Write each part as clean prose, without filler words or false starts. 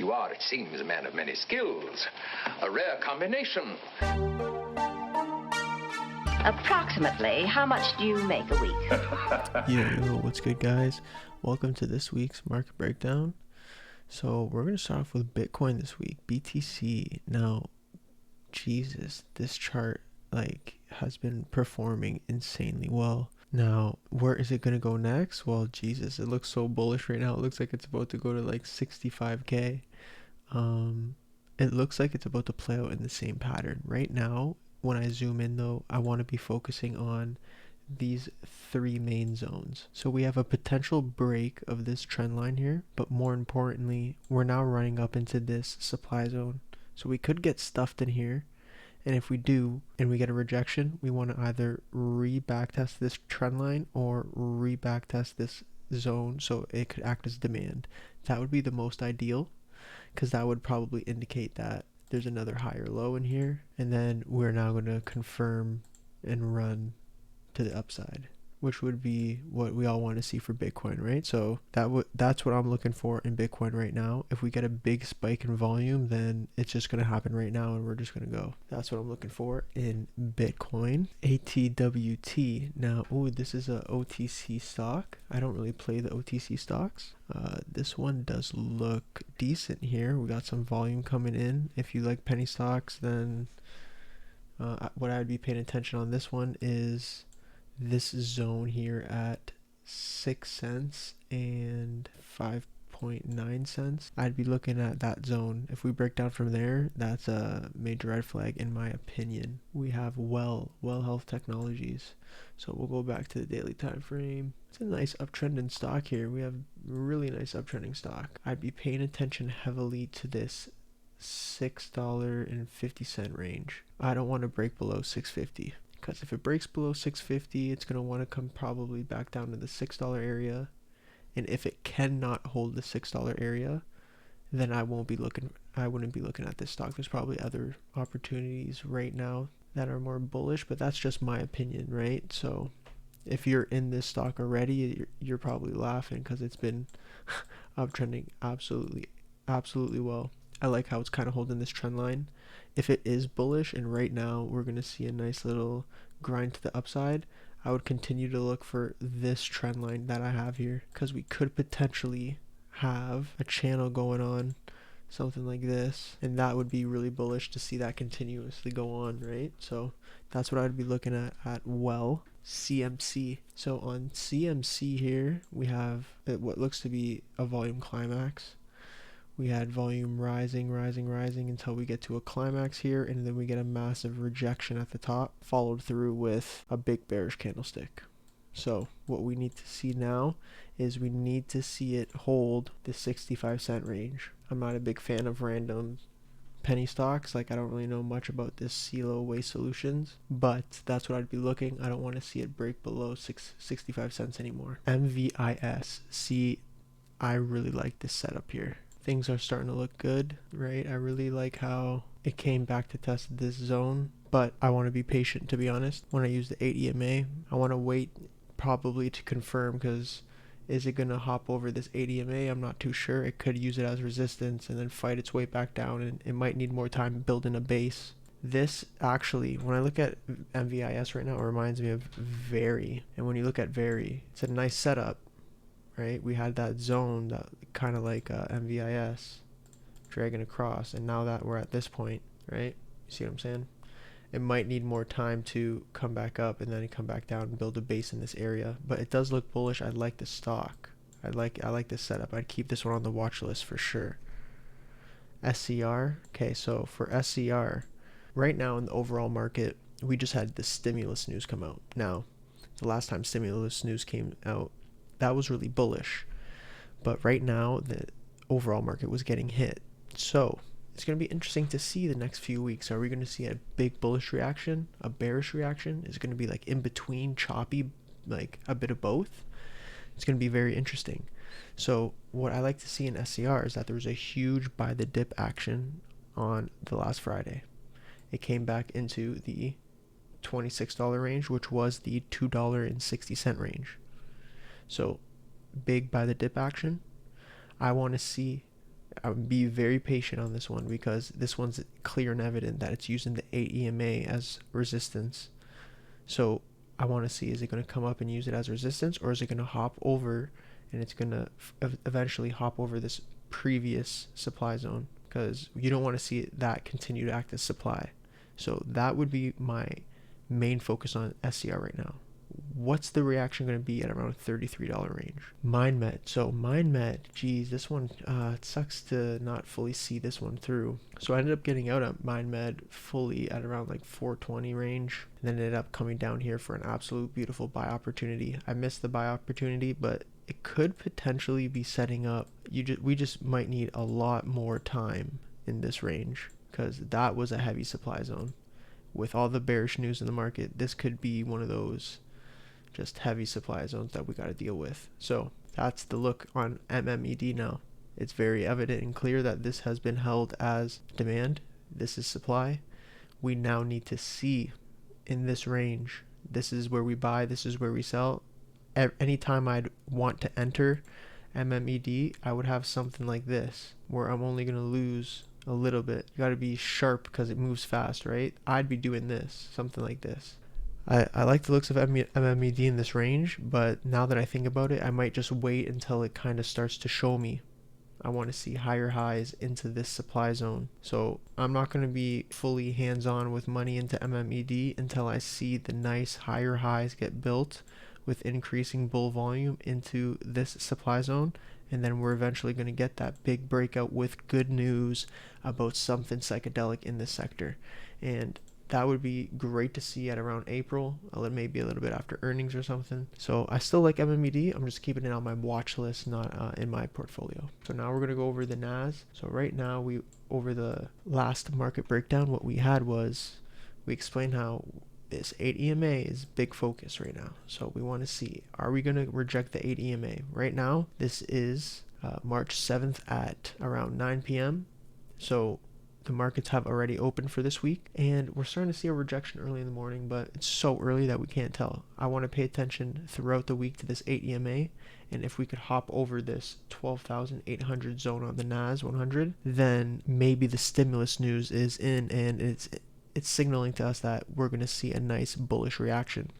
You are, it seems, a man of many skills. A rare combination. Approximately, how much do you make a week? Yo, what's good, guys? Welcome to this week's market breakdown. So we're going to start off with Bitcoin this week, BTC. Now, Jesus, this chart has been performing insanely well. Now, where is it going to go next? Well, Jesus, it looks so bullish right now. It looks like it's about to go to 65k. It looks like it's about to play out in the same pattern. Right now, when I zoom in though, I want to be focusing on these three main zones. So we have a potential break of this trend line here, but more importantly, we're now running up into this supply zone. So we could get stuffed in here. And if we do, and we get a rejection, we want to either re-backtest this trend line or re-backtest this zone so it could act as demand. That would be the most ideal, because that would probably indicate that there's another higher low in here. And then we're now going to confirm and run to the upside, which would be what we all want to see for Bitcoin, right? So that's what I'm looking for in Bitcoin right now. If we get a big spike in volume, then it's just going to happen right now and we're just going to go. That's what I'm looking for in Bitcoin. Atwt. Now, this is a OTC stock. I don't really play the OTC stocks. This one does look decent here. We got some volume coming in. If you like penny stocks, then what I'd be paying attention on this one is this zone here at 6 cents and 5.9 cents. I'd be looking at that zone. If we break down from there, that's a major red flag in my opinion. We have Well Health Technologies. So we'll go back to the daily time frame. It's a nice uptrending stock here. We have really nice uptrending stock. I'd be paying attention heavily to this $6.50 range. I don't want to break below $6.50. Because if it breaks below $6.50, it's going to want to come probably back down to the $6 area. And if it cannot hold the $6 area, then I wouldn't be looking at this stock. There's probably other opportunities right now that are more bullish, but that's just my opinion, right? So if you're in this stock already, you're probably laughing because it's been uptrending absolutely well. I like how it's kind of holding this trend line. If it is bullish, and right now we're going to see a nice little grind to the upside, I would continue to look for this trend line that I have here, because we could potentially have a channel going on, something like this, and that would be really bullish to see that continuously go on, right? So that's what I'd be looking at CMC. So on CMC here, we have what looks to be a volume climax. We had volume rising until we get to a climax here, and then we get a massive rejection at the top, followed through with a big bearish candlestick. So what we need to see now is we need to see it hold the 65-cent range. I'm not a big fan of random penny stocks. I don't really know much about this CeeLo Waste Solutions, but that's what I'd be looking. I don't want to see it break below 65 cents anymore. Mvis. See, I really like this setup here. Things are starting to look good, right? I really like how it came back to test this zone, but I want to be patient, to be honest. When I use the 8 EMA, I want to wait probably to confirm, because is it going to hop over this 8 EMA? I'm not too sure. It could use it as resistance and then fight its way back down, and it might need more time building a base. This actually, when I look at MVIS right now, it reminds me of Very. And when you look at Very, it's a nice setup. Right, we had that zone that kind of like MVIS dragging across, and now that we're at this point, right? You see what I'm saying? It might need more time to come back up and then come back down and build a base in this area, but it does look bullish. I like the stock. I like this setup. I'd keep this one on the watch list for sure. SCR. Okay, so for SCR, right now in the overall market, we just had the stimulus news come out. Now, the last time stimulus news came out, that was really bullish, but right now the overall market was getting hit. So it's going to be interesting to see the next few weeks. Are we going to see a big bullish reaction, a bearish reaction? Is it going to be in between, choppy, a bit of both? It's going to be very interesting. So what I like to see in SCR is that there was a huge buy the dip action on the last Friday. It came back into the $26 range, which was the $2.60 range. So big buy the dip action. I want to see I would be very patient on this one because this one's clear and evident that it's using the 8 EMA as resistance. So I want to see, is it going to come up and use it as resistance, or is it going to hop over and it's going to eventually hop over this previous supply zone? Because you don't want to see that continue to act as supply. So that would be my main focus on SCR right now. What's the reaction going to be at around $33 range? Mmed. So Mmed, geez, this one, it sucks to not fully see this one through. So I ended up getting out at Mmed fully at around like 420 range, and then ended up coming down here for an absolute beautiful buy opportunity. I missed the buy opportunity, but it could potentially be setting up. We just might need a lot more time in this range, because that was a heavy supply zone. With all the bearish news in the market, this could be one of those just heavy supply zones that we got to deal with. So that's the look on Mmed now. It's very evident and clear that this has been held as demand. This is supply. We now need to see in this range. This is where we buy. This is where we sell. Anytime I'd want to enter Mmed, I would have something like this where I'm only going to lose a little bit. You got to be sharp because it moves fast, right? I'd be doing this, something like this. I like the looks of Mmed in this range, but now that I think about it, I might just wait until it kind of starts to show me. I want to see higher highs into this supply zone. So I'm not going to be fully hands-on with money into Mmed until I see the nice higher highs get built with increasing bull volume into this supply zone. And then we're eventually going to get that big breakout with good news about something psychedelic in this sector. And that would be great to see at around April, maybe a little bit after earnings or something. So I still like Mmed. I'm just keeping it on my watch list, not in my portfolio. So now we're going to go over the NAS. So right now, over the last market breakdown, what we had was, we explained how this 8 EMA is big focus right now. So we want to see, are we going to reject the 8 EMA? Right now, this is March 7th at around 9 p.m. So the markets have already opened for this week, and we're starting to see a rejection early in the morning, but it's so early that we can't tell. I want to pay attention throughout the week to this 8 EMA, and if we could hop over this 12,800 zone on the NAS 100, then maybe the stimulus news is in, and it's signaling to us that we're going to see a nice bullish reaction.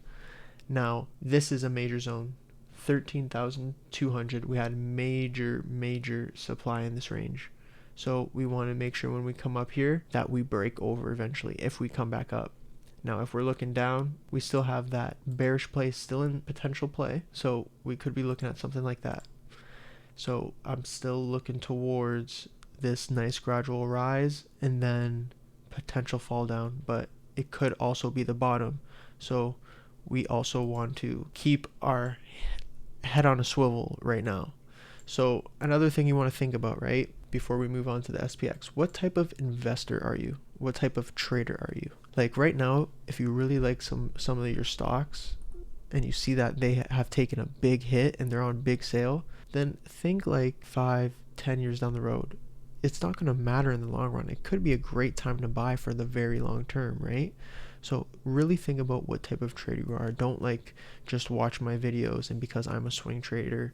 Now, this is a major zone, 13,200. We had major supply in this range. So we want to make sure when we come up here that we break over eventually if we come back up. Now, if we're looking down, we still have that bearish play still in potential play. So we could be looking at something like that. So I'm still looking towards this nice gradual rise and then potential fall down, but it could also be the bottom. So we also want to keep our head on a swivel right now. So another thing you want to think about, right, before we move on to the SPX, what type of investor are you? What type of trader are you? Like right now, if you really like some of your stocks and you see that they have taken a big hit and they're on big sale, then think like 5-10 years down the road. It's not going to matter in the long run. It could be a great time to buy for the very long term, right? So really think about what type of trader you are. Don't like just watch my videos and because I'm a swing trader,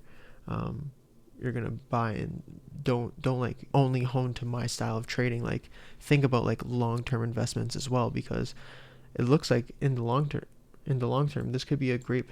you're gonna buy, and don't like only hone to my style of trading. Like think about like long-term investments as well, because it looks like in the long term this could be a great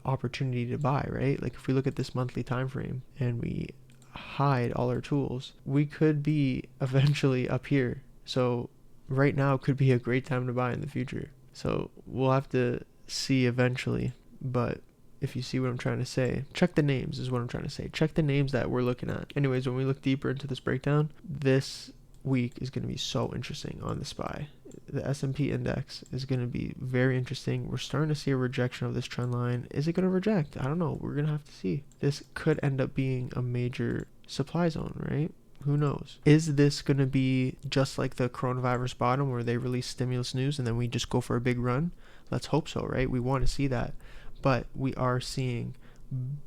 opportunity to buy, right? Like if we look at this monthly time frame and we hide all our tools, we could be eventually up here. So right now could be a great time to buy in the future. So we'll have to see eventually, but if you see what I'm trying to say, check the names is what I'm trying to say. Check the names that we're looking at. Anyways, when we look deeper into this breakdown, this week is going to be so interesting on the SPY. The S&P index is going to be very interesting. We're starting to see a rejection of this trend line. Is it going to reject? I don't know. We're going to have to see. This could end up being a major supply zone, right? Who knows? Is this going to be just like the coronavirus bottom where they release stimulus news and then we just go for a big run? Let's hope so, right? We want to see that. But we are seeing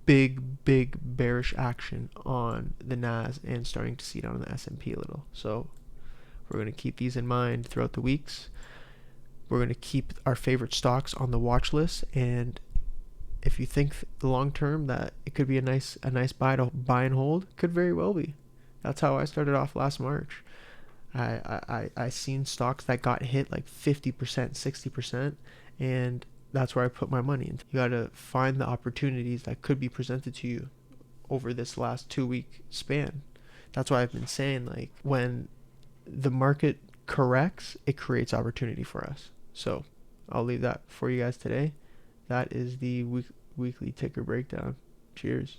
big bearish action on the NAS and starting to see it on the S&P a little. So we're going to keep these in mind throughout the weeks. We're going to keep our favorite stocks on the watch list, and if you think the long term that it could be a nice buy to buy and hold, could very well be. That's how I started off last March. I seen stocks that got hit like 50%, 60%, and that's where I put my money in. You got to find the opportunities that could be presented to you over this last 2-week span. That's why I've been saying, like, when the market corrects, it creates opportunity for us. So I'll leave that for you guys today. That is the weekly ticker breakdown. Cheers.